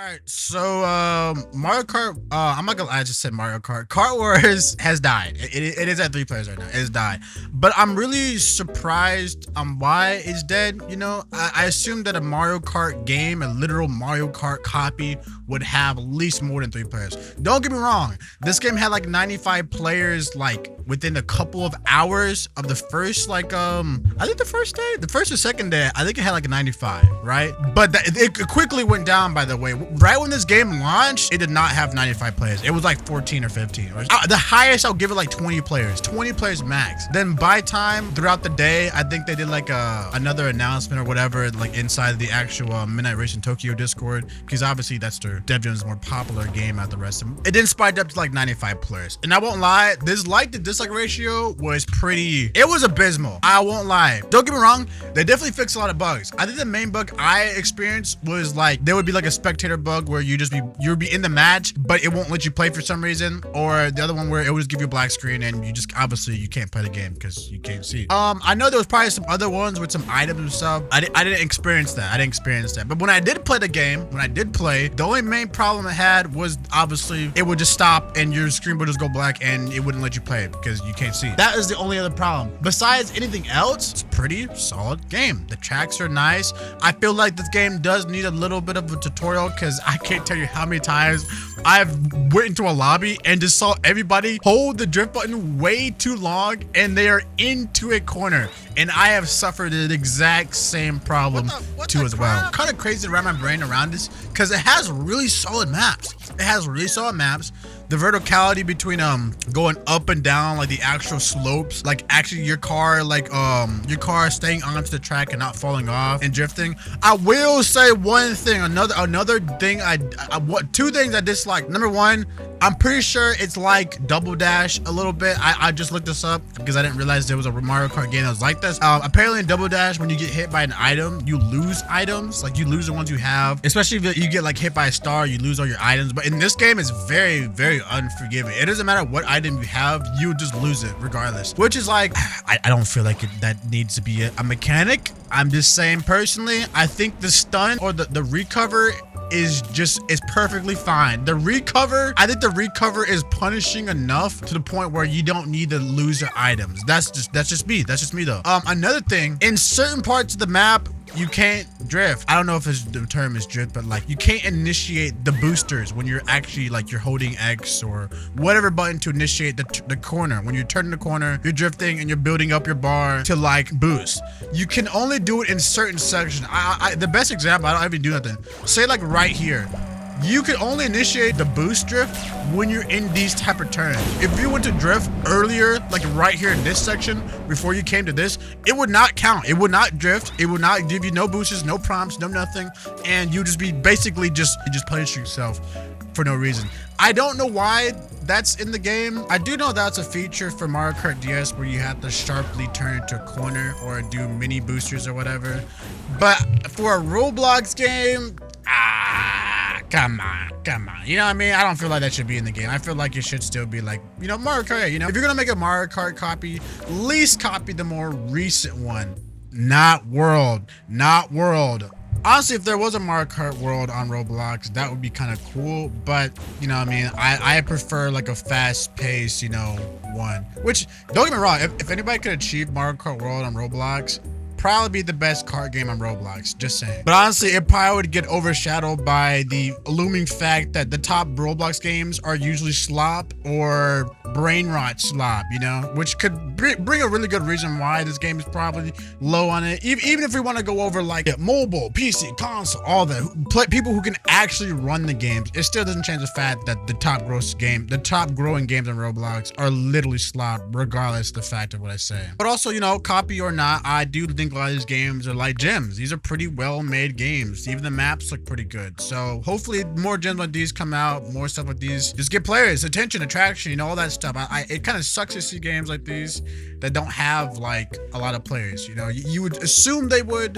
right, so Mario Kart. I'm not gonna. I just said Mario Kart. Kart Wars has died. It is at 3 players right now. It's died, but I'm really surprised on why it's dead. You know, I assumed that a Mario Kart game, a literal Mario Kart copy, would have at least more than 3 players. Don't get me wrong. This game had like 95 players, like within a couple of hours of the first, like I think the first or second day, I think it had like 95, right? But it quickly went down. By the way, right when this game launched, it did not have 95 players. It was like 14 or 15. The highest I'll give it like 20 players max. Then by time throughout the day, I think they did like another announcement or whatever, like inside the actual Midnight Racing Tokyo Discord, because obviously that's their Dev Jam's more popular game out the rest of them. It then spiked up to like 95 players. And I won't lie, this like to dislike ratio was it was abysmal. I won't lie. Don't get me wrong, they definitely fixed a lot of bugs. I think the main bug I experienced was like there would be like a spectator bug where you'd be in the match, but it won't let you play for some reason, or the other one where it would just give you a black screen and you just obviously you can't play the game because you can't see. I know there was probably some other ones with some items and stuff. I didn't experience that. But when I did play the game, the only main problem it had was obviously it would just stop and your screen would just go black and it wouldn't let you play it because you can't see. That is the only other problem. Besides anything else, it's a pretty solid game. The tracks are nice. I feel like this game does need a little bit of a tutorial because I can't tell you how many times I've went into a lobby and just saw everybody hold the drift button way too long and they are into a corner. And I have suffered the exact same problem too as well. Kind of crazy to wrap my brain around this because it has really solid maps. The verticality between going up and down, like the actual slopes, like actually your car staying onto the track and not falling off and drifting. I will say one thing, another thing two things I dislike. Number one, I'm pretty sure it's like Double Dash a little bit. I just looked this up because I didn't realize there was a Mario Kart game that was like this. Apparently in Double Dash, when you get hit by an item, you lose items. Like you lose the ones you have, especially if you get like hit by a star, you lose all your items. But in this game, it's very, very unforgiving. It doesn't matter what item you have, you just lose it regardless, which is like, I don't feel like that needs to be a mechanic. I'm just saying personally, I think the stun or the recover is perfectly fine. I think the recover is punishing enough to the point where you don't need to lose your items. That's just me though. Another thing, in certain parts of the map, you can't drift. I don't know if the term is drift, but like you can't initiate the boosters when you're actually like you're holding X or whatever button to initiate the corner. When you're turning the corner, you're drifting and you're building up your bar to like boost. You can only do it in certain sections. The best example, I don't even do nothing. Say like right here. You can only initiate the boost drift when you're in these type of turns. If you went to drift earlier, like right here in this section, before you came to this, it would not count. It would not drift. It would not give you no boosters, no prompts, no nothing. And you just be basically just punish yourself for no reason. I don't know why that's in the game. I do know that's a feature for Mario Kart DS where you have to sharply turn into a corner or do mini boosters or whatever. But for a Roblox game, come on. You know what I mean? I don't feel like that should be in the game. I feel like it should still be like, you know, Mario Kart, you know, if you're gonna make a Mario Kart copy, at least copy the more recent one. Not World. Honestly, if there was a Mario Kart World on Roblox, that would be kind of cool. But, you know what I mean? I prefer like a fast paced, you know, one. Which, don't get me wrong, if anybody could achieve Mario Kart World on Roblox, probably be the best kart game on Roblox, just saying. But honestly, it probably would get overshadowed by the looming fact that the top Roblox games are usually slop or bainrot slop, you know, which could bring a really good reason why this game is probably low on it. Even if we want to go over like mobile, PC, console, all the people who can actually run the games, it still doesn't change the fact that the top growing games on Roblox are literally slop, regardless of the fact of what I say. But also, you know, copy or not, I do think a lot of these games are like gems. These are pretty well made games. Even the maps look pretty good. So hopefully more gems like these come out, more stuff like these. Just get players attention, attraction, you know, all that stuff. It kind of sucks to see games like these that don't have like a lot of players. You know, you would assume they would,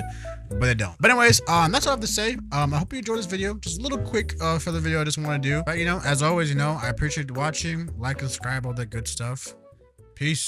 but they don't. But anyways, that's all I have to say. I hope you enjoyed this video. Just a little quick further video I just want to do. But you know, as always, you know, I appreciate watching. Like and subscribe, all that good stuff. Peace.